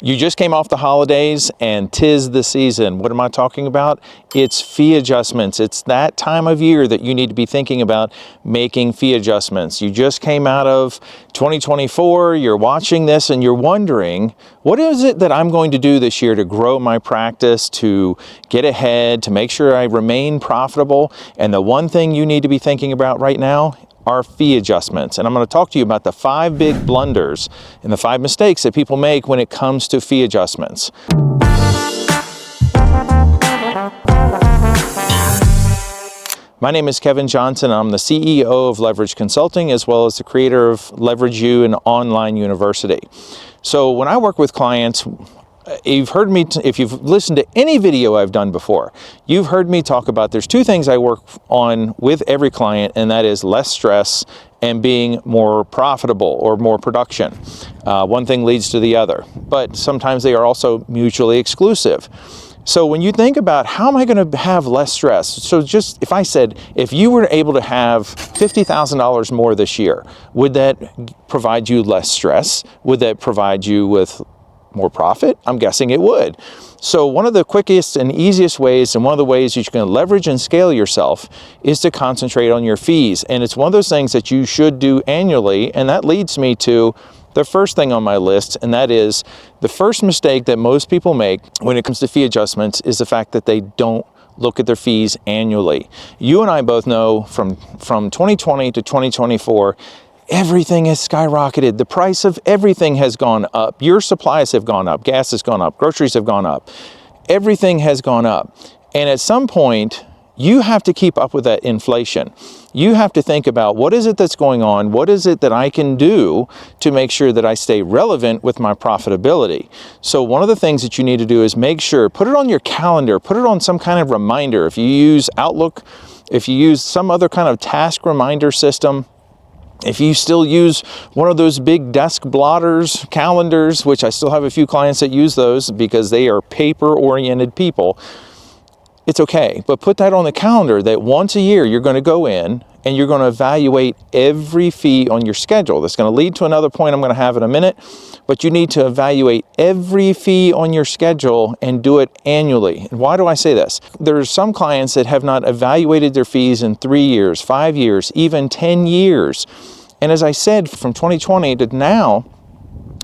You just came off the holidays and 'tis the season. What am I talking about? It's fee adjustments. It's that time of year that you need to be thinking about making fee adjustments. You just came out of 2024, you're watching this and you're wondering, what is it that I'm going to do this year to grow my practice, to get ahead, to make sure I remain profitable? And the one thing you need to be thinking about right now are fee adjustments. And I'm going to talk to you about the 5 big blunders and the 5 mistakes that people make when it comes to fee adjustments. My name is Kevin Johnson. I'm the CEO of Leverage Consulting, as well as the creator of Leverage U, an online university. So when I work with clients, you've heard me, if you've listened to any video I've done before, you've heard me talk about there's 2 things I work on with every client, and that is less stress and being more profitable or more production. One thing leads to the other, but sometimes they are also mutually exclusive. So when you think about how am I going to have less stress? So just if I said, if you were able to have $50,000 more this year, would that provide you less stress? Would that provide you with more profit? I'm guessing it would. So one of the quickest and easiest ways, and one of the ways you can leverage and scale yourself, is to concentrate on your fees. And it's one of those things that you should do annually. And that leads me to the first thing on my list, and that is the first mistake that most people make when it comes to fee adjustments is the fact that they don't look at their fees annually. You and I both know from 2020 to 2024, everything has skyrocketed. The price of everything has gone up. Your supplies have gone up. Gas has gone up. Groceries have gone up. Everything has gone up. And at some point, you have to keep up with that inflation. You have to think about what is it that's going on? What is it that I can do to make sure that I stay relevant with my profitability? So one of the things that you need to do is make sure, put it on your calendar, put it on some kind of reminder. If you use Outlook, if you use some other kind of task reminder system, if you still use one of those big desk blotters, calendars, which I still have a few clients that use those because they are paper-oriented people, it's okay. But put that on the calendar that once a year you're going to go in and you're going to evaluate every fee on your schedule. That's going to lead to another point I'm going to have in a minute, but you need to evaluate every fee on your schedule and do it annually. And why do I say this? There's some clients that have not evaluated their fees in 3 years, 5 years, even 10 years. And as I said, from 2020 to now,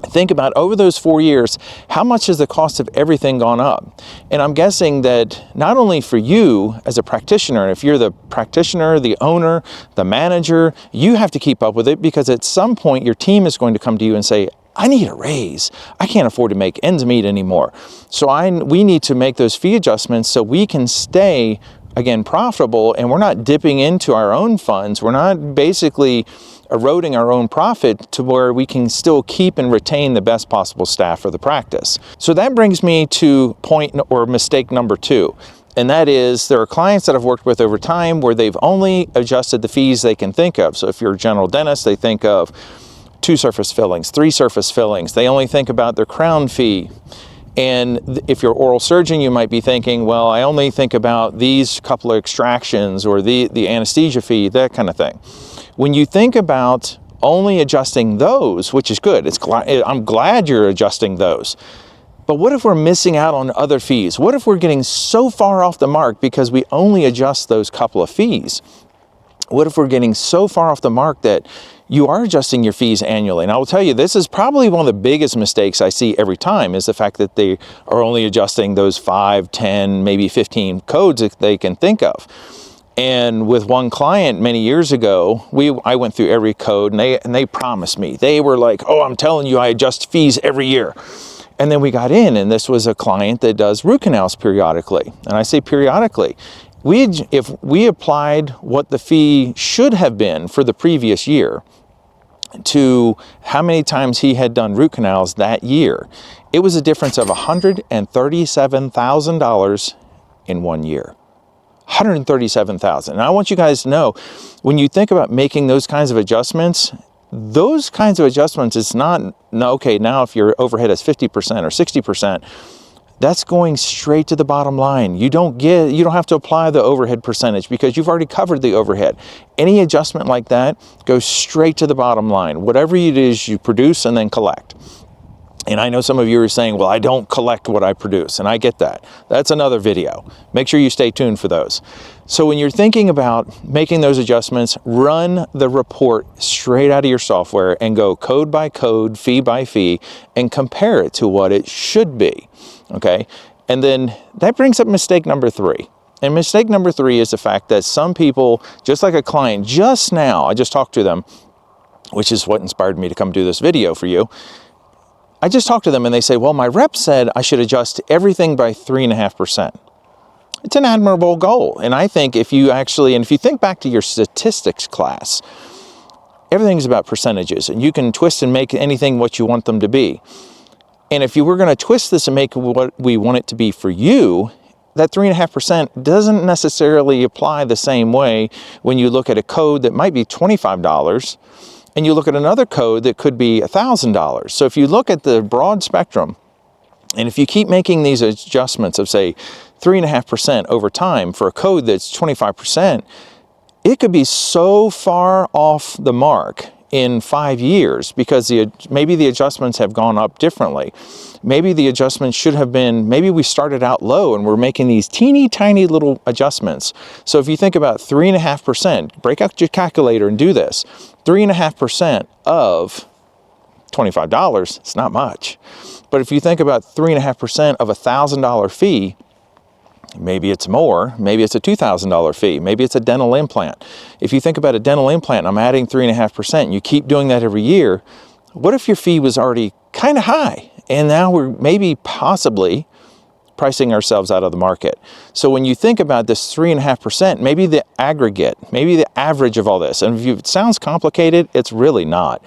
think about over those 4 years, how much has the cost of everything gone up? And I'm guessing that not only for you as a practitioner, if you're the practitioner, the owner, the manager, you have to keep up with it because at some point your team is going to come to you and say, I need a raise. I can't afford to make ends meet anymore. So we need to make those fee adjustments so we can stay, again, profitable, and we're not dipping into our own funds. We're not basically eroding our own profit to where we can still keep and retain the best possible staff for the practice. So that brings me to point or mistake number 2. And that is there are clients that I've worked with over time where they've only adjusted the fees they can think of. So if you're a general dentist, they think of 2 surface fillings, 3 surface fillings. They only think about their crown fee. And if you're an oral surgeon, you might be thinking, well, I only think about these couple of extractions or the anesthesia fee, that kind of thing. When you think about only adjusting those, which is good, I'm glad you're adjusting those. But what if we're missing out on other fees? What if we're getting so far off the mark because we only adjust those couple of fees? What if we're getting so far off the mark that you are adjusting your fees annually? And I will tell you, this is probably one of the biggest mistakes I see every time is the fact that they are only adjusting those 5, 10, maybe 15 codes that they can think of. And with one client many years ago, I went through every code and they promised me. They were like, oh, I'm telling you, I adjust fees every year. And then we got in, and this was a client that does root canals periodically. And I say periodically. If we applied what the fee should have been for the previous year to how many times he had done root canals that year, it was a difference of $137,000 in 1 year. $137,000. And I want you guys to know, when you think about making those kinds of adjustments, it's not, okay, now if your overhead is 50% or 60%, that's going straight to the bottom line. You don't have to apply the overhead percentage because you've already covered the overhead. Any adjustment like that goes straight to the bottom line. Whatever it is you produce and then collect. And I know some of you are saying, well, I don't collect what I produce, and I get that. That's another video. Make sure you stay tuned for those. So when you're thinking about making those adjustments, run the report straight out of your software and go code by code, fee by fee, and compare it to what it should be, okay? And then that brings up mistake number 3. And mistake number 3 is the fact that some people, just like a client just now, I just talked to them, which is what inspired me to come do this video for you. I just talked to them and they say, well, my rep said I should adjust everything by 3.5%. It's an admirable goal. And I think if you think back to your statistics class, everything's about percentages, and you can twist and make anything what you want them to be. And if you were going to twist this and make what we want it to be for you, that 3.5% doesn't necessarily apply the same way when you look at a code that might be $25 and you look at another code that could be $1,000. So if you look at the broad spectrum, and if you keep making these adjustments of, say, 3.5% over time for a code that's 25%, it could be so far off the mark in 5 years because maybe the adjustments have gone up differently. Maybe the adjustments should have been, maybe we started out low and we're making these teeny tiny little adjustments. So if you think about 3.5%, break out your calculator and do this. 3.5% of $25, it's not much. But if you think about 3.5% of a $1,000 fee, maybe it's more, maybe it's a $2,000 fee, maybe it's a dental implant. If you think about a dental implant, I'm adding 3.5%, and you keep doing that every year, what if your fee was already kind of high? And now we're maybe possibly pricing ourselves out of the market. So when you think about this 3.5%, maybe the aggregate, maybe the average of all this, and if it sounds complicated, it's really not.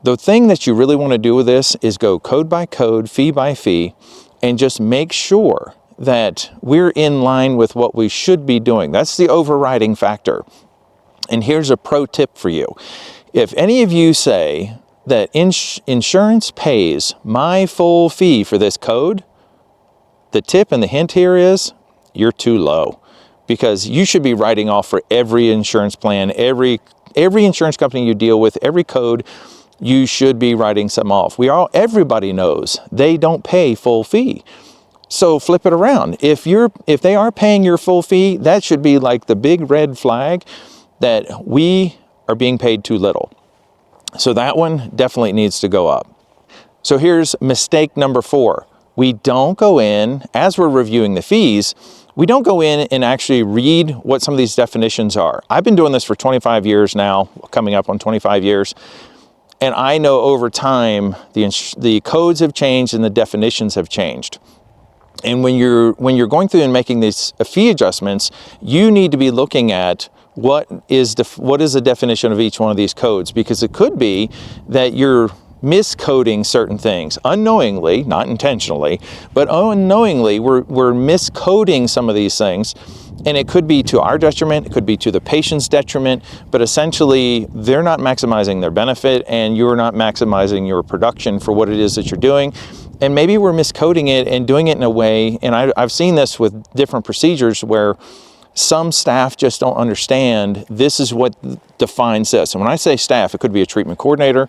The thing that you really want to do with this is go code by code, fee by fee, and just make sure that we're in line with what we should be doing. That's the overriding factor. And here's a pro tip for you. If any of you say that insurance pays my full fee for this code, the tip and the hint here is you're too low, because you should be writing off for every insurance plan, every insurance company you deal with, every code, you should be writing some off. Everybody knows they don't pay full fee. So flip it around. If they are paying your full fee, that should be like the big red flag that we are being paid too little. So that one definitely needs to go up. So here's mistake number 4. We don't go in, as we're reviewing the fees, we don't go in and actually read what some of these definitions are. I've been doing this for 25 years now, coming up on 25 years. And I know over time, the codes have changed and the definitions have changed. And when you're going through and making these fee adjustments, you need to be looking at what is the definition of each one of these codes, because it could be that you're miscoding certain things unknowingly, not intentionally, but unknowingly we're miscoding some of these things. And it could be to our detriment, it could be to the patient's detriment, but essentially they're not maximizing their benefit and you're not maximizing your production for what it is that you're doing. And maybe we're miscoding it and doing it in a way, and I've seen this with different procedures where some staff just don't understand this is what defines this. And when I say staff, it could be a treatment coordinator,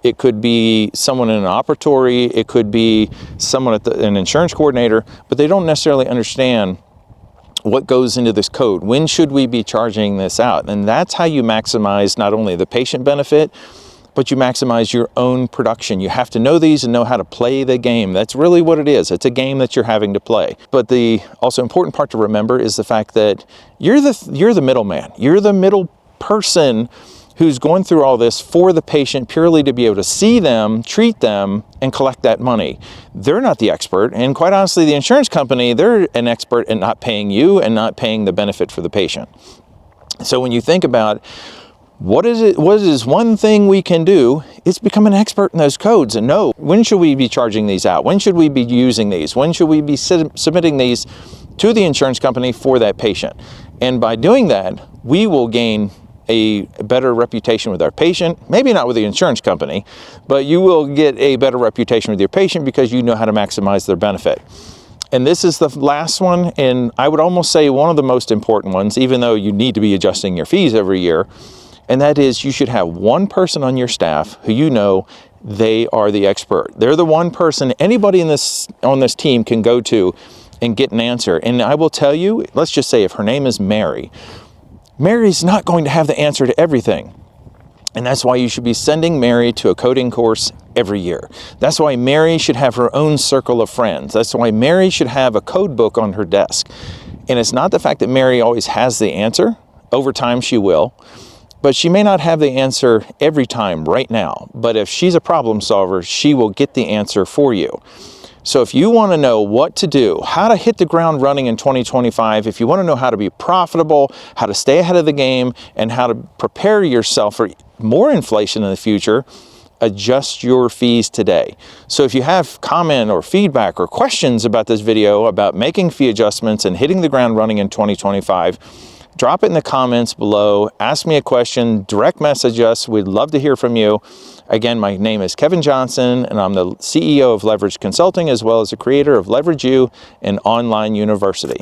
it could be someone in an operatory, it could be someone an insurance coordinator, but they don't necessarily understand what goes into this code. When should we be charging this out? And that's how you maximize not only the patient benefit, but you maximize your own production. You have to know these and know how to play the game. That's really what it is. It's a game that you're having to play. But the also important part to remember is the fact that you're the middleman. You're the middle person who's going through all this for the patient purely to be able to see them, treat them, and collect that money. They're not the expert, and quite honestly, the insurance company, they're an expert at not paying you and not paying the benefit for the patient. So when you think about what is one thing we can do, it's become an expert in those codes and know when should we be charging these out? When should we be using these? When should we be submitting these to the insurance company for that patient? And by doing that, we will gain a better reputation with our patient, maybe not with the insurance company, but you will get a better reputation with your patient because you know how to maximize their benefit. And this is the last one, and I would almost say one of the most important ones, even though you need to be adjusting your fees every year, and that is you should have one person on your staff who you know they are the expert. They're the one person anybody on this team can go to and get an answer. And I will tell you, let's just say if her name is Mary, Mary's not going to have the answer to everything. And that's why you should be sending Mary to a coding course every year. That's why Mary should have her own circle of friends. That's why Mary should have a code book on her desk. And it's not the fact that Mary always has the answer. Over time she will. But she may not have the answer every time right now. But if she's a problem solver, she will get the answer for you. So if you want to know what to do, how to hit the ground running in 2025, if you want to know how to be profitable, how to stay ahead of the game, and how to prepare yourself for more inflation in the future, adjust your fees today. So if you have comment or feedback or questions about this video about making fee adjustments and hitting the ground running in 2025, drop it in the comments below, ask me a question, direct message us. We'd love to hear from you. Again, my name is Kevin Johnson, and I'm the CEO of Leverage Consulting, as well as the creator of Leverage U, an online university.